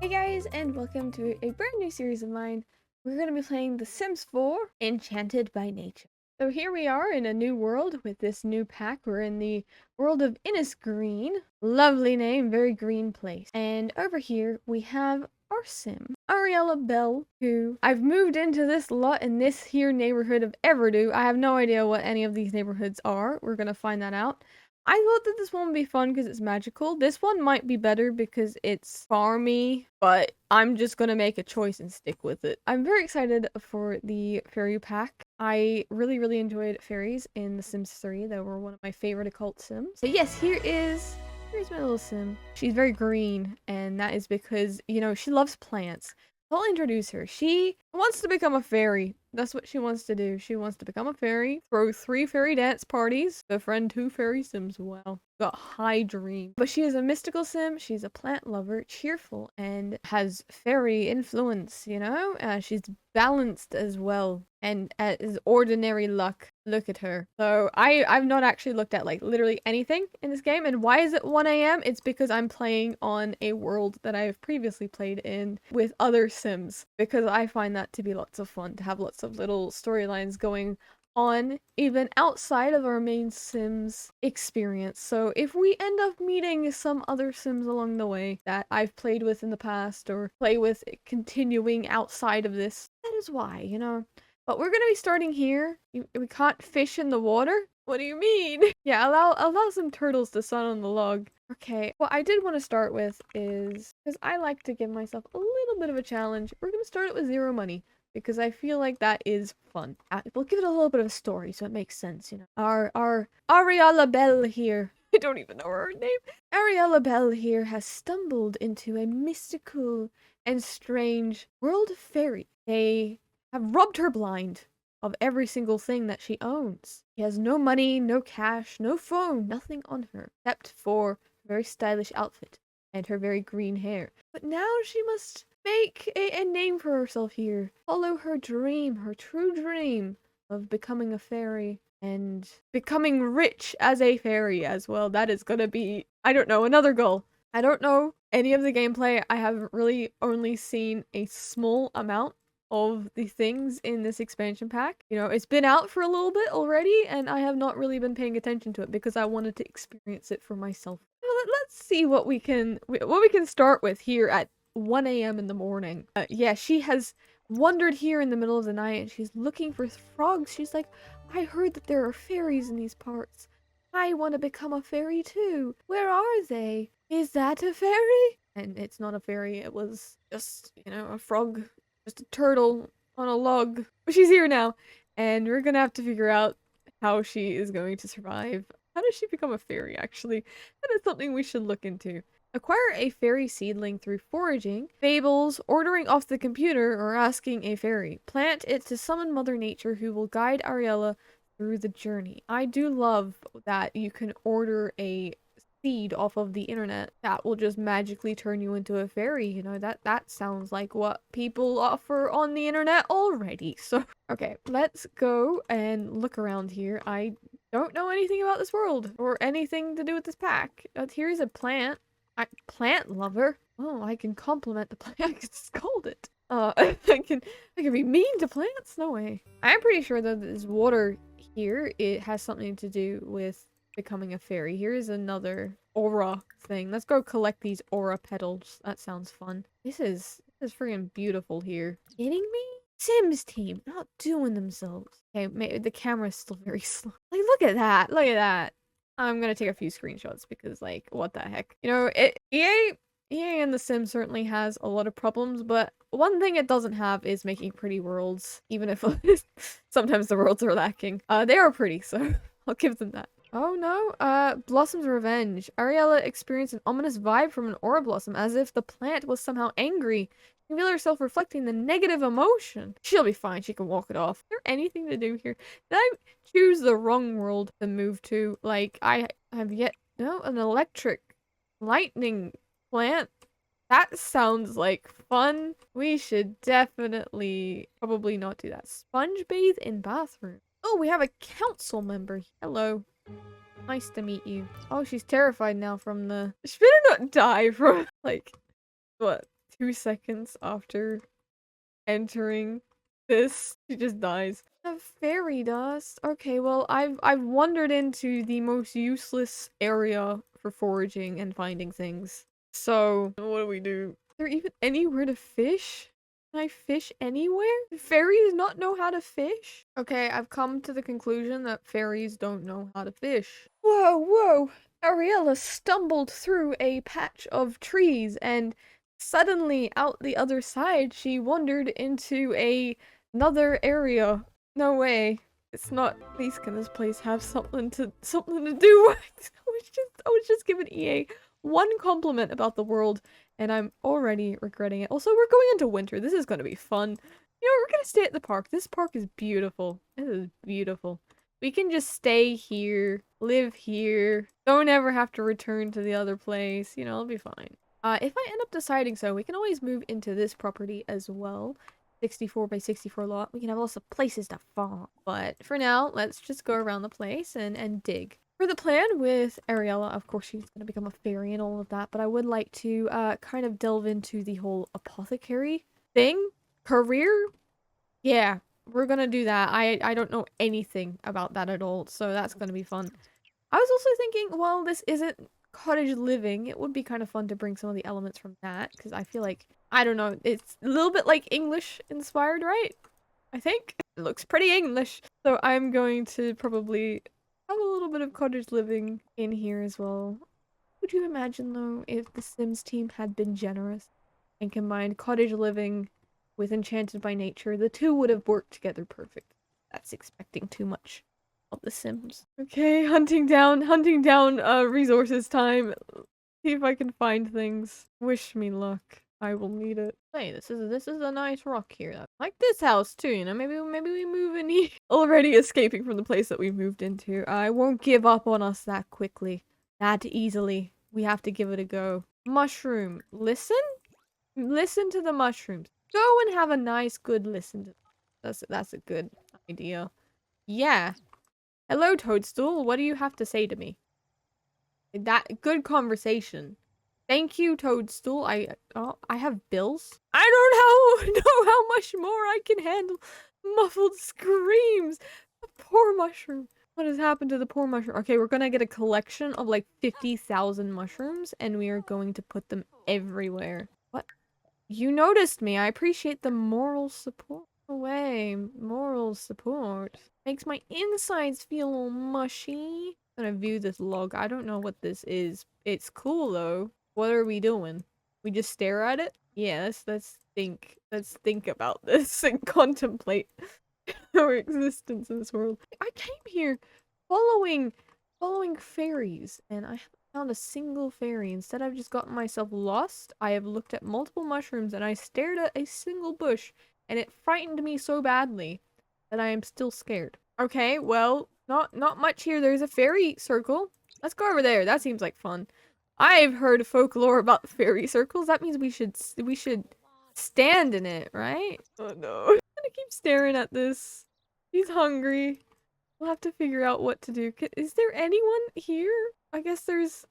Hey guys, and welcome to a brand new series of mine. We're going to be playing The Sims 4, Enchanted by Nature. So here we are in a new world with this new pack. We're in the world of Innis Green. Lovely name, very green place. And over here we have our Sim, Ariella Bell, who I've moved into this lot in this here neighborhood of Everdo. I have no idea what any of these neighborhoods are. We're going to find that out. I thought that this one would be fun because it's magical. This one might be better because it's farmy, but I'm just gonna make a choice and stick with it. I'm very excited for the fairy pack. I really enjoyed fairies in The Sims 3. They were one of my favorite occult sims. So yes, here's my little sim. She's very green, and that is because, you know, she loves plants. I'll introduce her. She wants to become a fairy. That's what she wants to do. She wants to become a fairy, throw 3 fairy dance parties, befriend 2 fairy sims. Wow. Got high dream. But she is a mystical sim. She's a plant lover, cheerful, and has fairy influence, you know? She's balanced as well, and is ordinary luck. Look at her. So I've not actually looked at like literally anything in this game. And why is it 1 a.m? It's because I'm playing on a world that I've previously played in with other sims, because I find that to be lots of fun, to have lots of little storylines going on even outside of our main sims experience. So if we end up meeting some other sims along the way that I've played with in the past or play with continuing outside of this, that is why, you know. But we're gonna be starting here. We can't fish in the water? What do you mean? Yeah, allow some turtles to sun on the log. Okay, what I did want to start with is, because I like to give myself a little bit of a challenge, we're gonna start it with 0 money, because I feel like that is fun. We'll give it a little bit of a story so it makes sense, you know. Our Ariella Bell here. I don't even know her name. Ariella Bell here has stumbled into a mystical and strange world of fairy. They have robbed her blind of every single thing that she owns. She has no money, no cash, no phone, nothing on her, except for a very stylish outfit and her very green hair. But now she must make a name for herself here. Follow her dream, her true dream of becoming a fairy and becoming rich as a fairy as well. That is gonna be, I don't know, another goal. I don't know any of the gameplay. I have really only seen a small amount of the things in this expansion pack. You know, it's been out for a little bit already, and I have not really been paying attention to it because I wanted to experience it for myself. Let's see what we can start with here at 1 a.m. in the morning. Yeah, she has wandered here in the middle of the night and she's looking for frogs. She's like, I heard that there are fairies in these parts. I want to become a fairy too. Where are they? Is that a fairy? And it's not a fairy. It was just, you know, a frog, just a turtle on a log. But she's here now, and we're gonna have to figure out how she is going to survive. How does she become a fairy, actually? That is something we should look into. Acquire a fairy seedling through foraging, fables, ordering off the computer, or asking a fairy. Plant it to summon Mother Nature, who will guide Ariella through the journey. I do love that you can order a seed off of the internet that will just magically turn you into a fairy. You know, that sounds like what people offer on the internet already. So, okay, let's go and look around here. I don't know anything about this world or anything to do with this pack. Here's a plant. Plant lover. Oh, I can compliment the plant. I can scold it. I can be mean to plants? No way. I'm pretty sure that this water here, it has something to do with becoming a fairy. Here is another aura thing. Let's go collect these aura petals. That sounds fun. This is freaking beautiful here. Kidding me? Sims team not doing themselves. Okay, maybe the camera's still very slow. Like, look at that. Look at that. I'm gonna take a few screenshots because, like, what the heck? You know, EA and The Sims certainly has a lot of problems, but one thing it doesn't have is making pretty worlds, even if sometimes the worlds are lacking. They are pretty, so I'll give them that. Oh no, Blossom's revenge. Ariella experienced an ominous vibe from an aura blossom, as if the plant was somehow angry. She can feel herself reflecting the negative emotion. She'll be fine, she can walk it off. Is there anything to do here? Did I choose the wrong world to move to? Like, I have yet... No, an electric lightning plant? That sounds like fun. We should definitely probably not do that. Sponge bathe in bathroom. Oh, we have a council member. Hello. Nice to meet you. Oh, she's terrified now from the... She better not die from, like, what, 2 seconds after entering this, she just dies. A fairy dust? Okay, well, I've wandered into the most useless area for foraging and finding things. So, what do we do? Is there even anywhere to fish? Can I fish anywhere? Do fairies not know how to fish? Okay, I've come to the conclusion that fairies don't know how to fish. Whoa, whoa! Ariella stumbled through a patch of trees and suddenly out the other side she wandered into another area. No way. It's not. Please can this place have something to do with? I was just giving EA one compliment about the world and I'm already regretting it. Also, we're going into winter. This is going to be fun. You know, we're going to stay at the park. This park is beautiful. This is beautiful. We can just stay here, live here, don't ever have to return to the other place. You know, it'll be fine. If I end up deciding so, we can always move into this property as well. 64 by 64 lot. We can have lots of places to farm. But for now, let's just go around the place and dig. For the plan with Ariella, of course she's going to become a fairy and all of that, but I would like to kind of delve into the whole apothecary thing. Career? Yeah, we're going to do that. I don't know anything about that at all, so that's going to be fun. I was also thinking, well, this isn't cottage living. It would be kind of fun to bring some of the elements from that, because I feel like, I don't know, it's a little bit like English inspired, right? I think. It looks pretty English. So I'm going to probably have a little bit of cottage living in here as well. Would you imagine, though, if the Sims team had been generous and combined cottage living with Enchanted by Nature? The two would have worked together perfect. That's expecting too much of the Sims. Okay, hunting down resources time. See if I can find things. Wish me luck. I will need it. Hey, this is a nice rock here. I like this house too, you know, maybe we move in here. Already escaping from the place that we moved into. I won't give up on us that quickly. That easily. We have to give it a go. Mushroom. Listen? Listen to the mushrooms. Go and have a nice good listen to that's a good idea. Yeah. Hello, Toadstool. What do you have to say to me? That good conversation. Thank you, Toadstool. I have bills. I don't know how much more I can handle. Muffled screams. The poor mushroom. What has happened to the poor mushroom? Okay, we're gonna get a collection of like 50,000 mushrooms and we are going to put them everywhere. What? You noticed me. I appreciate the moral support. No way. Moral support. Makes my insides feel all mushy. I'm gonna view this log. I don't know what this is. It's cool though. What are we doing? We just stare at it? Yeah, let's think. Let's think about this and contemplate our existence in this world. I came here following fairies and I haven't found a single fairy. Instead, I've just gotten myself lost. I have looked at multiple mushrooms and I stared at a single bush and it frightened me so badly that I am still scared. Okay, well, not much here. There's a fairy circle. Let's go over there. That seems like fun. I've heard folklore about fairy circles. That means we should stand in it, right? Oh no. I'm gonna keep staring at this. He's hungry. We'll have to figure out what to do. Is there anyone here? I guess there's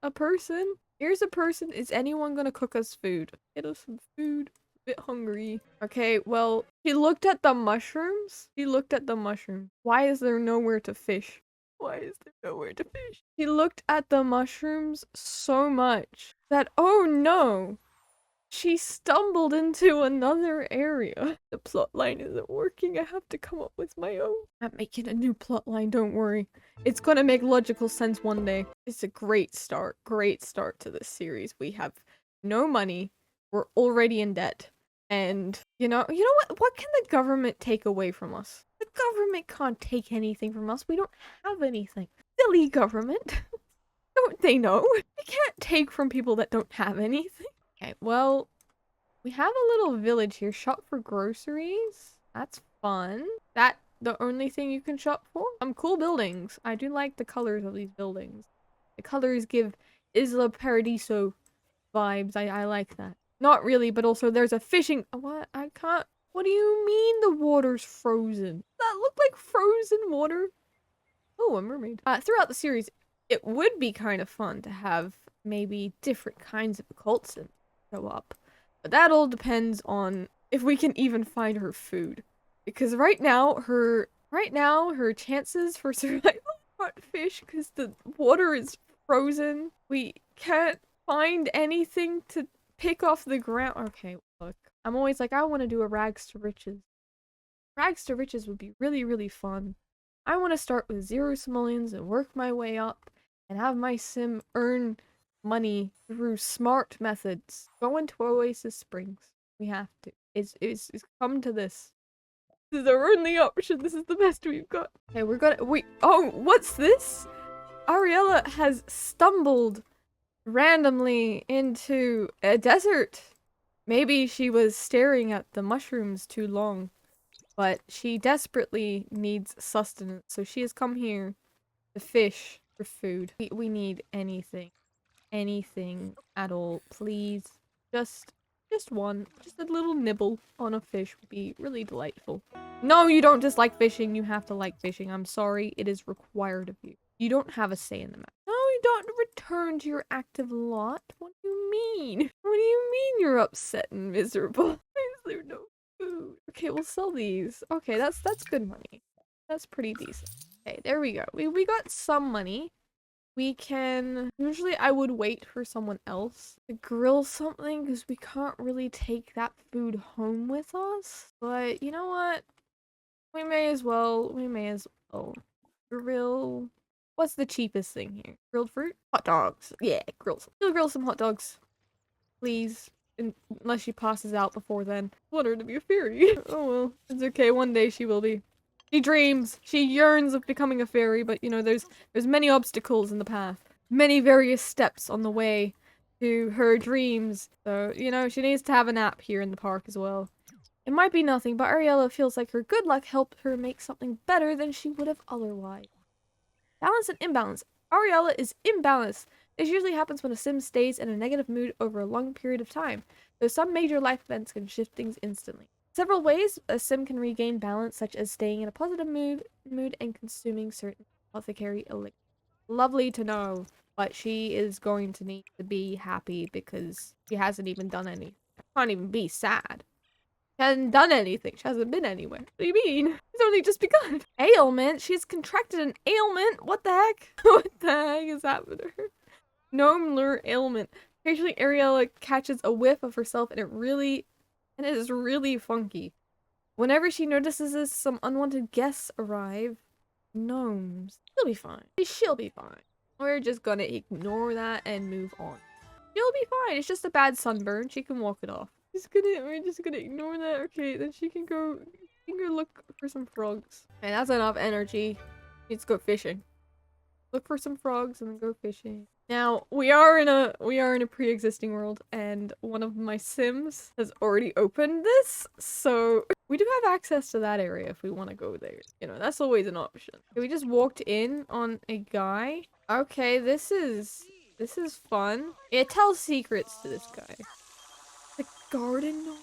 a person. Here's a person. Is anyone gonna cook us food? Get us some food. A bit hungry. Okay, well, he looked at the mushrooms. He looked at the mushrooms. Why is there nowhere to fish? Why is there nowhere to fish? He looked at the mushrooms so much that, oh no, she stumbled into another area. The plotline isn't working. I have to come up with my own. I'm making a new plotline, don't worry. It's gonna make logical sense one day. It's a great start to this series. We have no money. We're already in debt. And, you know what? What can the government take away from us? The government can't take anything from us. We don't have anything. Silly government. Don't they know? They can't take from people that don't have anything. Okay, well, we have a little village here. Shop for groceries. That's fun. That the only thing you can shop for? Some cool buildings. I do like the colors of these buildings. The colors give Isla Paradiso vibes. I like that. Not really, but also there's a fishing. What? I can't. What do you mean the water's frozen? That look like frozen water? Oh, a mermaid. Throughout the series, it would be kind of fun to have maybe different kinds of cults show up. But that all depends on if we can even find her food. Because right now her chances for survival aren't fish because the water is frozen. We can't find anything to pick off the ground. Okay, look. I'm always like, I want to do a rags to riches. Rags to riches would be really, really fun. I want to start with 0 simoleons and work my way up and have my sim earn money through smart methods. Go into Oasis Springs. We have to. It's come to this. This is our only option. This is the best we've got. Okay, oh, what's this? Ariella has stumbled randomly into a desert. Maybe she was staring at the mushrooms too long. But she desperately needs sustenance, so she has come here to fish for food. We need anything. Anything at all, please. Just one. Just a little nibble on a fish would be really delightful. No, you don't dislike fishing. You have to like fishing. I'm sorry. It is required of you. You don't have a say in the matter. No, you don't return to your active lot. What do you mean? What do you mean you're upset and miserable? Why is there no food? Okay, we'll sell these. Okay, that's good money. That's pretty decent. Okay, there we go. We got some money. We can... Usually I would wait for someone else to grill something because we can't really take that food home with us. But you know what? We may as well. Grill... What's the cheapest thing here? Grilled fruit? Hot dogs. Yeah, grill some hot dogs. Please. Unless she passes out before then. I want her to be a fairy. Oh well. It's okay. One day she will be. She dreams. She yearns of becoming a fairy, but you know, there's many obstacles in the path. Many various steps on the way to her dreams. So, you know, she needs to have a nap here in the park as well. It might be nothing, but Ariella feels like her good luck helped her make something better than she would have otherwise. Balance and imbalance. Ariella is imbalanced. This usually happens when a sim stays in a negative mood over a long period of time, though some major life events can shift things instantly. Several ways a sim can regain balance, such as staying in a positive mood and consuming certain apothecary elixir. Lovely to know, but she is going to need to be happy because she hasn't even done anything. I can't even be sad. She hasn't done anything. She hasn't been anywhere. What do you mean? It's only just begun. Ailment? She's contracted an ailment? What the heck? What the heck is happening to her? Gnome lure ailment. Occasionally Ariella catches a whiff of herself and it is really funky. Whenever she notices this, some unwanted guests arrive. Gnomes. She'll be fine. She'll be fine. We're just gonna ignore that and move on. She'll be fine. It's just a bad sunburn. She can walk it off. We're just gonna ignore that. Okay, then she can go look for some frogs. Okay, that's enough energy. Let's go fishing. Look for some frogs and then go fishing. Now, we are in a pre-existing world, and one of my sims has already opened this, so we do have access to that area if we want to go there. You know, that's always an option. Okay, we just walked in on a guy. Okay, this is fun. It tells secrets to this guy. The garden gnome.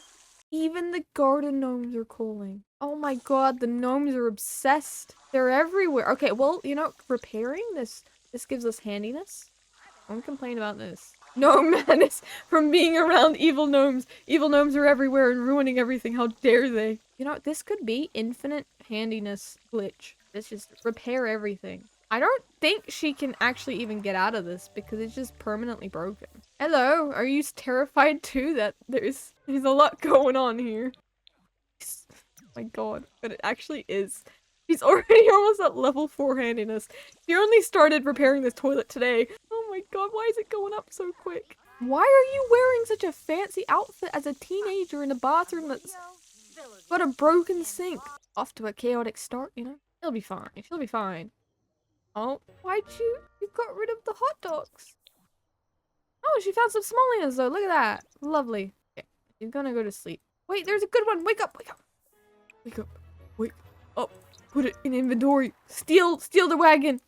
Even the garden gnomes are calling. Oh my god, the gnomes are obsessed. They're everywhere. Okay, well, you know, repairing this gives us handiness. Don't complain about this. No menace from being around evil gnomes. Evil gnomes are everywhere and ruining everything. How dare they? You know, this could be infinite handiness glitch. Let's just repair everything. I don't think she can actually even get out of this because it's just permanently broken. Hello, are you terrified too that there's a lot going on here? Oh my god, but it actually is. She's already almost at level 4 handiness. She only started repairing this toilet today. Oh my god, why is it going up so quick? Why are you wearing such a fancy outfit as a teenager in a bathroom that's got a broken sink? Off to a chaotic start, you know? She'll be fine. She'll be fine. Oh, why'd you got rid of the hot dogs? Oh, she found some simoleons though. Look at that. Lovely. Okay, she's gonna go to sleep. Wait, there's a good one. Wake up, wake up. Wake up. Wake up. Put it in inventory. Steal the wagon.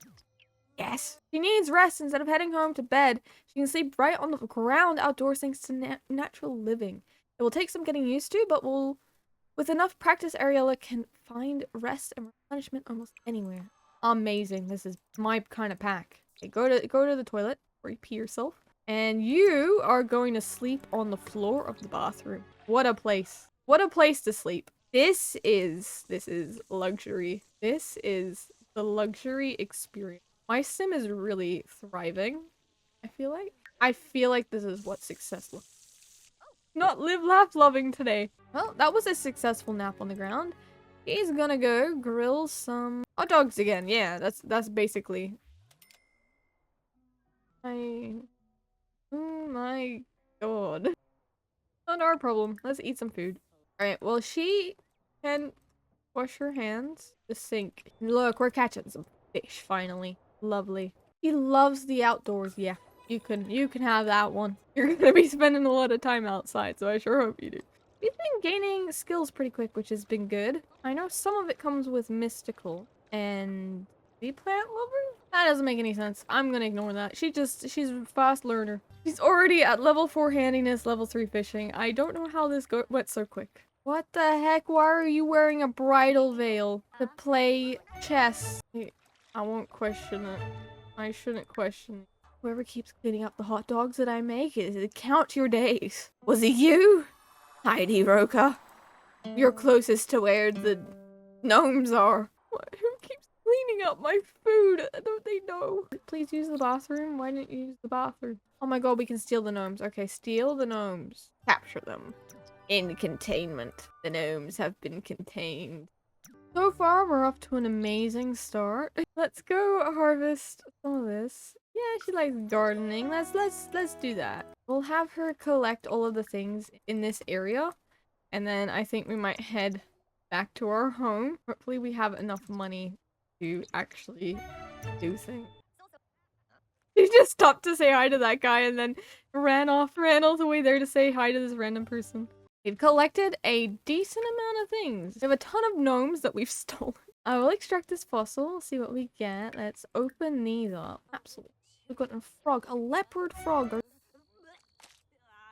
Yes. She needs rest instead of heading home to bed. She can sleep right on the ground outdoors thanks to natural living. It will take some getting used to, but with enough practice, Ariella can find rest and replenishment almost anywhere. Amazing. This is my kind of pack. Okay, go to the toilet or you pee yourself. And you are going to sleep on the floor of the bathroom. What a place. What a place to sleep. This is luxury. This is the luxury experience. My sim is really thriving, I feel like. I feel like this is what success looks like. Not live, laugh, loving today. Well, that was a successful nap on the ground. He's gonna go grill some hot dogs again. Yeah, that's basically. Oh my god. Not our problem. Let's eat some food. Alright, well she can wash her hands. The sink. Look, we're catching some fish finally. Lovely. He loves the outdoors. Yeah, you can have that one. You're gonna be spending a lot of time outside, so I sure hope you do. We've been gaining skills pretty quick, which has been good. I know some of it comes with mystical and the plant lover? That doesn't make any sense. I'm gonna ignore that. She's a fast learner. She's already at level 4 handiness, level 3 fishing. I don't know how this went so quick. What the heck? Why are you wearing a bridal veil to play chess? I won't question it. I shouldn't question it. Whoever keeps cleaning up the hot dogs that I make, count your days. Was it you? Heidi Roka. You're closest to where the gnomes are. What? Who keeps cleaning up my food? Don't they know? Please use the bathroom. Why didn't you use the bathroom? Oh my god, we can steal the gnomes. Okay, steal the gnomes. Capture them. In containment. The gnomes have been contained. So far, we're off to an amazing start. Let's go harvest some of this. Yeah, she likes gardening. Let's do that. We'll have her collect all of the things in this area, and then I think we might head back to our home. Hopefully, we have enough money to actually do things. She just stopped to say hi to that guy and then ran all the way there to say hi to this random person. We've collected a decent amount of things. We have a ton of gnomes that we've stolen. I will extract this fossil, see what we get. Let's open these up. Absolutely. We've got a frog, a leopard frog.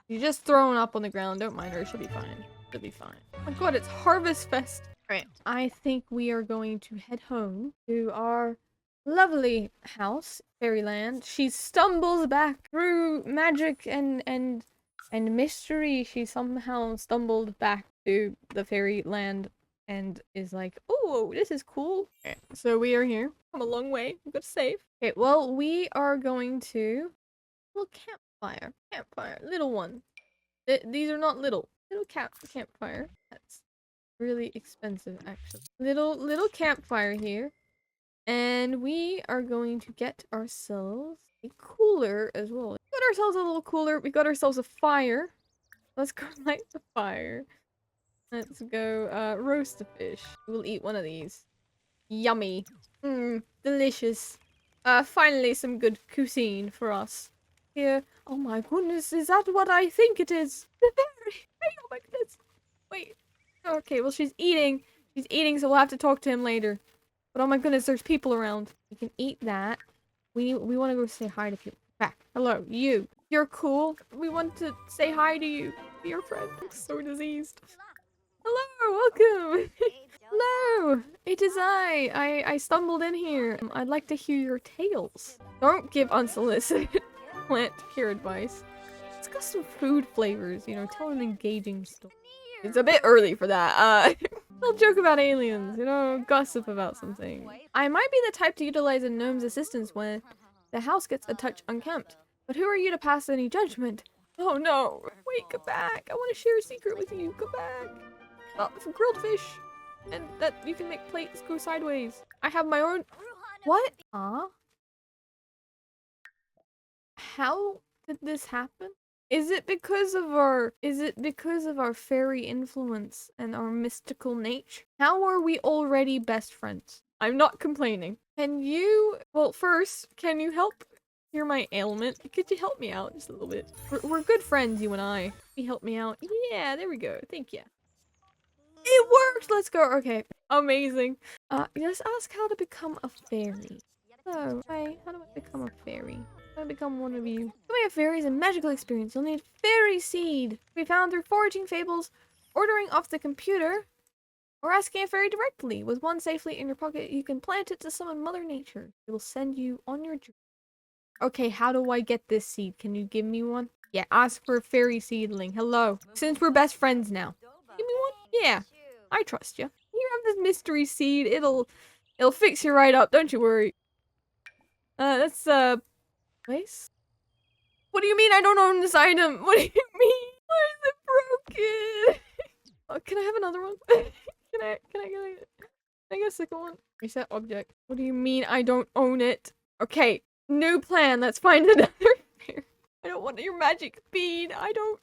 She's just throwing up on the ground. Don't mind her. She'll be fine. She'll be fine. Oh my god, it's Harvest Fest. Alright, I think we are going to head home to our lovely house, Fairyland. She stumbles back through magic and mystery. She somehow stumbled back to the fairyland and is like, oh, this is cool. Okay, so we are here. Come a long way. We've got to save. Okay, well, we are going to... Little campfire. Campfire. Little one. These are not little. Little campfire. That's really expensive, actually. Little campfire here. And we are going to get ourselves a cooler as well. We got ourselves a little cooler. We got ourselves a fire. Let's go light the fire. Let's go roast the fish. We'll eat one of these. Yummy. Mmm, delicious. Finally some good cuisine for us. Here. Oh my goodness, is that what I think it is? The berry. Oh my goodness. Wait. Okay, well she's eating. She's eating, so we'll have to talk to him later. But oh my goodness, there's people around. We can eat that. We want to go say hi to people. Back. Hello, you. You're cool. We want to say hi to you. Be your friend. I'm so diseased. Hello, welcome. Hello, it is I stumbled in here. I'd like to hear your tales. Don't give unsolicited plant care advice. It's got some food flavors, you know, tell an engaging story. It's a bit early for that. We'll joke about aliens, you know, gossip about something. I might be the type to utilize a gnome's assistance when the house gets a touch unkempt. But who are you to pass any judgment? Oh no. Wait, come back. I want to share a secret with you. Come back. Oh, some grilled fish. And that you can make plates go sideways. I have my own... What? Huh? How did this happen? Is it because of our fairy influence and our mystical nature? How are we already best friends? I'm not complaining. Can you... Well, first, can you help cure my ailment? Could you help me out just a little bit? We're good friends, you and I. Can you help me out? Yeah, there we go. Thank you. It worked! Let's go. Okay. Amazing. Let's ask how to become a fairy. So, hi, how do I become a fairy? How do I become one of you? Becoming a fairy is a magical experience. You'll need fairy seed. We found through foraging fables, ordering off the computer, or asking a fairy directly. With one safely in your pocket, you can plant it to summon Mother Nature. It will send you on your journey. Okay, how do I get this seed? Can you give me one? Yeah, ask for a fairy seedling. Hello. Since we're best friends now. Give me one? Yeah. I trust you. You have this mystery seed. It'll fix you right up. Don't you worry. That's place? What do you mean I don't own this item? What do you mean? Why is it broken? Oh, can I have another one? Can I get a second one? Reset object. What do you mean I don't own it? Okay, new plan. Let's find another fairy. I don't want your magic bean. I don't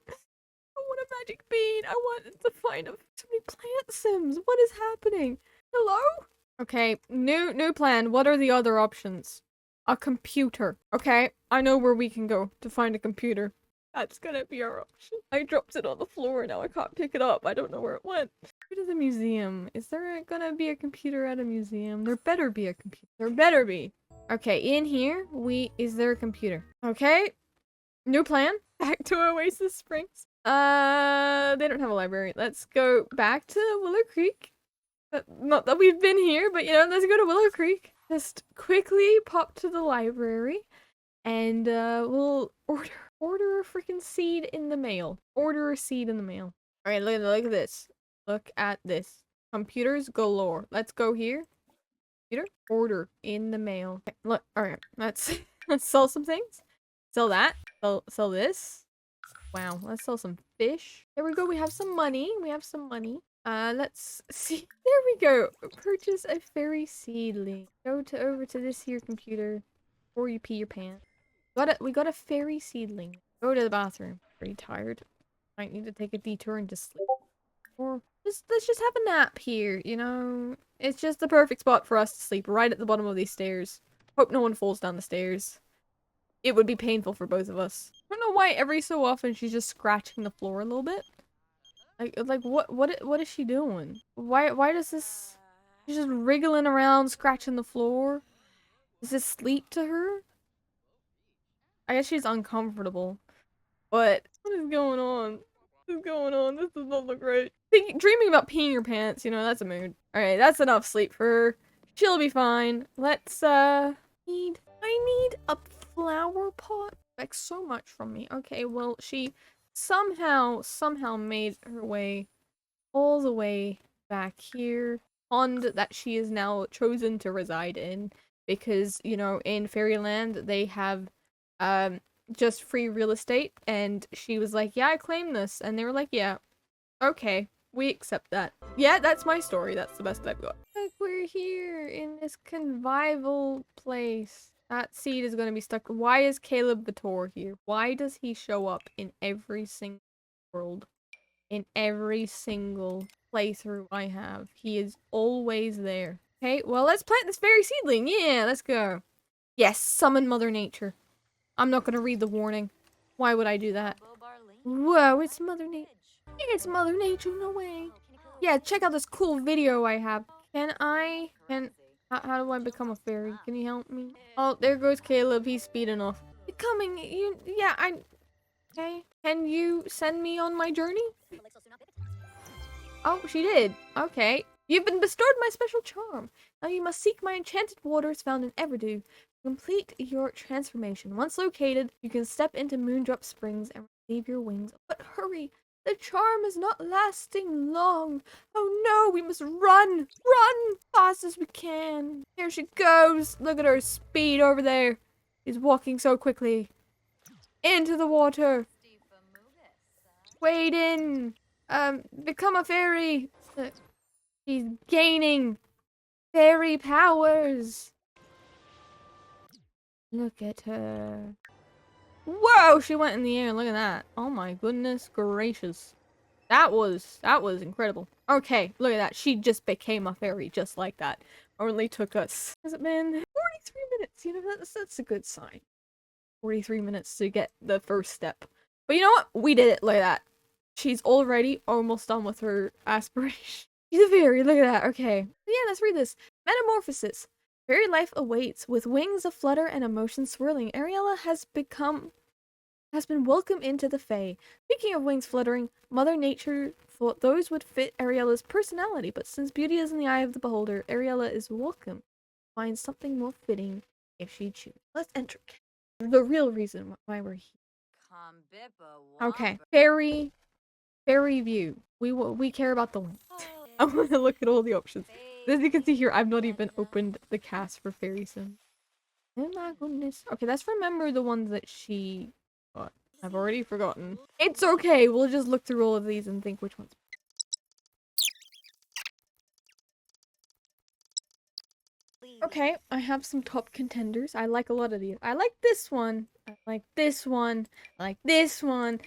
want a magic bean. I want to find so many plant sims. What is happening? Hello? Okay, new plan. What are the other options? A computer. Okay, I know where we can go to find a computer. That's gonna be our option. I dropped it on the floor, now I can't pick it up. I don't know where it went. Go to the museum. Is there gonna be a computer at a museum? There better be a computer. There better be. Okay, in here, is there a computer? Okay, new plan. Back to Oasis Springs. They don't have a library. Let's go back to Willow Creek. Not that we've been here, but you know, let's go to Willow Creek. Just quickly pop to the library, and we'll order a freaking seed in the mail. Order a seed in the mail. All right, look at this. Look at this. Computers galore. Let's go here. Computer order in the mail. Okay, look. All right, let's sell some things. Sell that. Sell this. Wow, let's sell some fish. There we go. We have some money. Let's see. There we go. Purchase a fairy seedling. Go over to this here computer before you pee your pants. We got a fairy seedling. Go to the bathroom. Pretty tired. Might need to take a detour and just sleep. Or let's just have a nap here, you know? It's just the perfect spot for us to sleep, right at the bottom of these stairs. Hope no one falls down the stairs. It would be painful for both of us. I don't know why every so often she's just scratching the floor a little bit. Like what is she doing? Why does this? She's just wriggling around, scratching the floor. Is this sleep to her? I guess she's uncomfortable. But what is going on? What is going on? This does not look right. Dreaming about peeing your pants, you know, that's a mood. Alright, that's enough sleep for her. She'll be fine. Let's I need a flower pot. Like so much from me. Okay, well she somehow made her way all the way back here. Pond that she is now chosen to reside in. Because, you know, in Fairyland they have just free real estate, and she was like, yeah, I claim this, and they were like, yeah, okay, we accept that. Yeah, that's my story. That's the best I've got. Look, we're here in this convivial place. That seed is gonna be stuck. Why is Caleb Vitor here? Why does he show up in every single world? In every single playthrough I have. He is always there. Okay, well, let's plant this fairy seedling. Yeah, let's go. Yes, summon Mother Nature. I'm not gonna read the warning. Why would I do that? Whoa, it's Mother Nature. It's Mother Nature, no way. Yeah, check out this cool video I have. How do I become a fairy? Can you help me? Oh, there goes Caleb. He's speeding off. Okay. Can you send me on my journey? Oh, she did. Okay. You've been bestowed my special charm. Now you must seek my enchanted waters found in Everdew. Complete your transformation. Once located, you can step into Moondrop Springs and receive your wings. But hurry! The charm is not lasting long. Oh no, we must run! Run! Fast as we can. Here she goes. Look at her speed over there. She's walking so quickly. Into the water. Wade in. Become a fairy. She's gaining fairy powers. Look at her. Whoa, she went in the air. Look at that. Oh my goodness gracious. That was incredible. Okay, look at that. She just became a fairy just like that. Only took us. Has it been 43 minutes? You know, that's a good sign. 43 minutes to get the first step. But you know what? We did it. Look at that. She's already almost done with her aspiration. She's a fairy. Look at that. Okay. Yeah, let's read this. Metamorphosis. Fairy life awaits. With wings aflutter and emotions swirling, Ariella has been welcomed into the Fae. Speaking of wings fluttering, Mother Nature thought those would fit Ariella's personality, but since beauty is in the eye of the beholder, Ariella is welcome to find something more fitting if she chooses. Let's enter. The real reason why we're here. Okay, fairy view. We care about the wings. I want to look at all the options. As you can see here, I've not even opened the cast for Fairy Sim. Oh my goodness. Okay, let's remember the ones that she got. I've already forgotten. It's okay. We'll just look through all of these and think which ones. Okay, I have some top contenders. I like a lot of these. I like this one. I like this one. I like this one.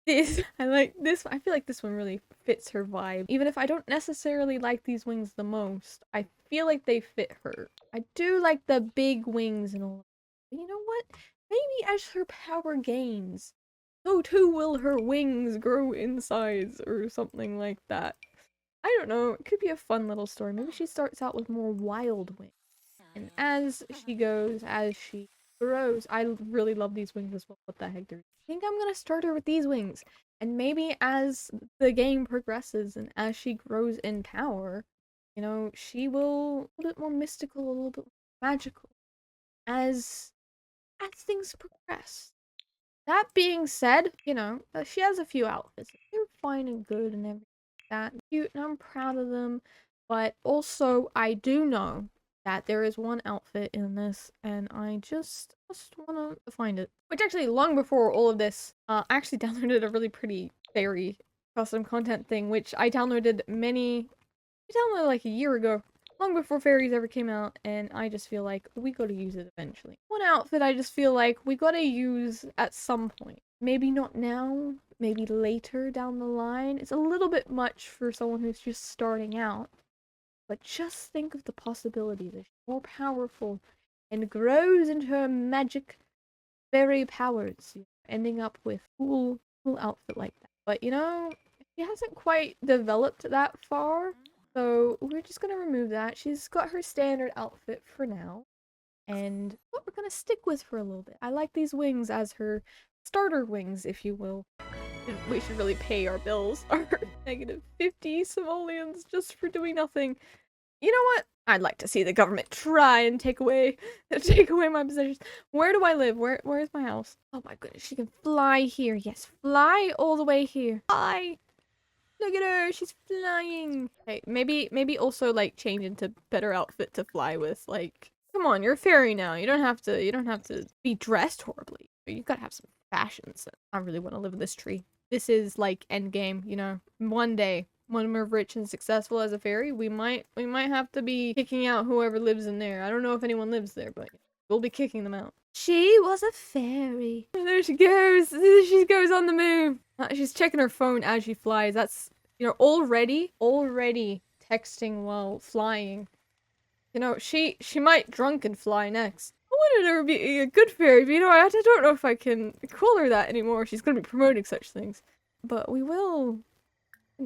This. I like this one. I feel like this one really fits her vibe. Even if I don't necessarily like these wings the most, I feel like they fit her. I do like the big wings and all. But you know what? Maybe as her power gains, so too will her wings grow in size or something like that. I don't know. It could be a fun little story. Maybe she starts out with more wild wings. And as she goes, as she grows, I really love these wings as well. What the heck, dude? I think I'm gonna start her with these wings. And maybe as the game progresses and as she grows in power, you know, she will a little bit more mystical, a little bit more magical as things progress. That being said, you know, she has a few outfits. They're fine and good and everything like that. Cute, and I'm proud of them. But also, I do know that there is one outfit in this, and I just want to find it. Which actually, long before all of this, I actually downloaded a really pretty fairy custom content thing, which I downloaded like a year ago. Long before fairies ever came out, and I just feel like we gotta use it eventually. One outfit I just feel like we gotta use at some point. Maybe not now, maybe later down the line. It's a little bit much for someone who's just starting out, but just think of the possibilities. She's more powerful and grows into her magic fairy powers, ending up with cool outfit like that. But you know, she hasn't quite developed that far. So we're just gonna remove that. She's got her standard outfit for now. And what we're gonna stick with for a little bit. I like these wings as her starter wings, if you will. We should really pay our bills. Our negative 50 simoleons just for doing nothing. You know what? I'd like to see the government try and take away my possessions. Where do I live? Where's my house? Oh my goodness, she can fly here. Yes, fly all the way here. Fly! Look at her, she's flying. Okay, maybe also like change into better outfit to fly with. Like, come on, you're a fairy now. You don't have to be dressed horribly. You gotta have some fashion sense. I really want to live in this tree. This is like endgame, you know. One day, when we're rich and successful as a fairy, we might have to be kicking out whoever lives in there. I don't know if anyone lives there, but we'll be kicking them out. She was a fairy. There she goes. She goes on the move. She's checking her phone as she flies. That's, you know, already texting while flying. You know, she might drunk and fly next. I wanted her to be a good fairy, but you know, I don't know if I can call her that anymore. She's gonna be promoting such things. But we will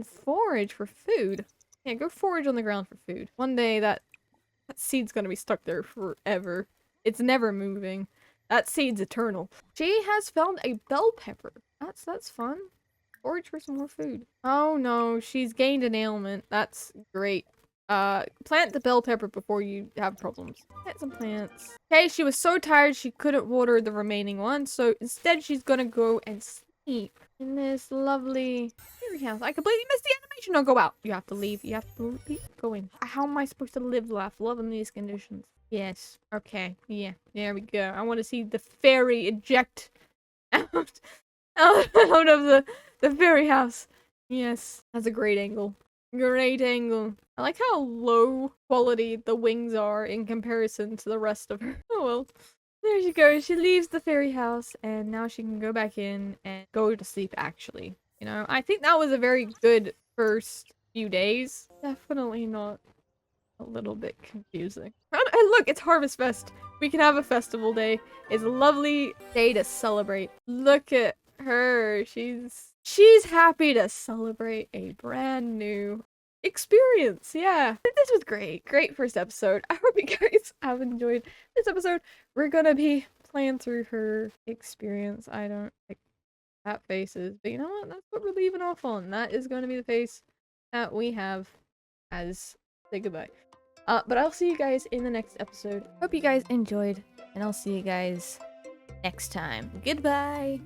forage for food. Yeah, go forage on the ground for food. One day that seed's gonna be stuck there forever. It's never moving. That seed's eternal. She has found a bell pepper. That's fun. Forage for some more food. Oh no, she's gained an ailment. That's great. Plant the bell pepper before you have problems. Plant some plants. Okay, she was so tired she couldn't water the remaining one, so instead she's gonna go and sleep in this lovely fairy house. I completely missed the animation. No, go out. You have to leave. You have to leave. Go in. How am I supposed to live love in these conditions? Yes. Okay. Yeah. There we go. I want to see the fairy eject out out of the fairy house. Yes. That's a great angle. Great angle. I like how low quality the wings are in comparison to the rest of her. Oh well. There she goes. She leaves the fairy house and now she can go back in and go to sleep actually. You know, I think that was a very good first few days. Definitely not a little bit confusing. And look, it's Harvest Fest. We can have a festival day. It's a lovely day to celebrate. Look at her. She's happy to celebrate a brand new experience. Yeah. This was great. Great first episode. I hope you guys have enjoyed this episode. We're gonna be playing through her experience. I don't like that faces, but you know what? That's what we're leaving off on. That is gonna be the face that we have as say goodbye. But I'll see you guys in the next episode. Hope you guys enjoyed, and I'll see you guys next time. Goodbye!